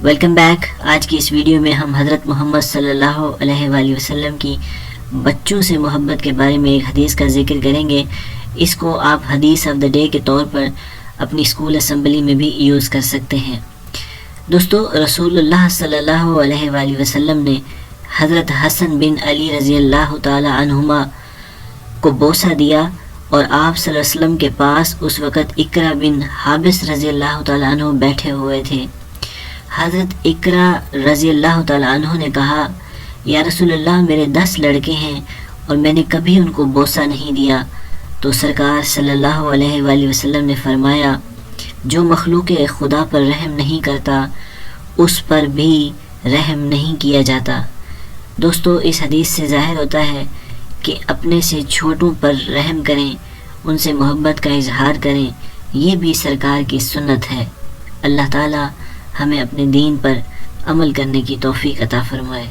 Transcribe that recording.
Welcome back. آج کی اس video میں ہم حضرت محمد صلی اللہ علیہ وآلہ وسلم کی بچوں سے محبت کے بارے میں ایک حدیث کا ذکر کریں گے۔ اس کو آپ حدیث آف دا ڈے کے طور پر اپنی اسکول اسمبلی میں بھی یوز کر سکتے ہیں۔ دوستو، رسول اللہ صلی اللہ علیہ وآلہ وسلم نے حضرت حسن بن علی رضی اللہ تعالی عنہما کو بوسہ دیا، اور آپ صلی اللہ علیہ وسلم کے پاس اس وقت اقرا بن حابس رضی اللہ تعالی عنہ بیٹھے ہوئے تھے۔ حضرت اقرا رضی اللہ تعالی عنہ نے کہا، یا رسول اللہ، میرے 10 لڑکے ہیں اور میں نے کبھی ان کو بوسہ نہیں دیا۔ تو سرکار صلی اللہ علیہ وآلہ وسلم نے فرمایا، جو مخلوق خدا پر رحم نہیں کرتا اس پر بھی رحم نہیں کیا جاتا۔ دوستو، اس حدیث سے ظاہر ہوتا ہے کہ اپنے سے چھوٹوں پر رحم کریں، ان سے محبت کا اظہار کریں، یہ بھی سرکار کی سنت ہے۔ اللہ تعالی ہمیں اپنے دین پر عمل کرنے کی توفیق عطا فرمائے۔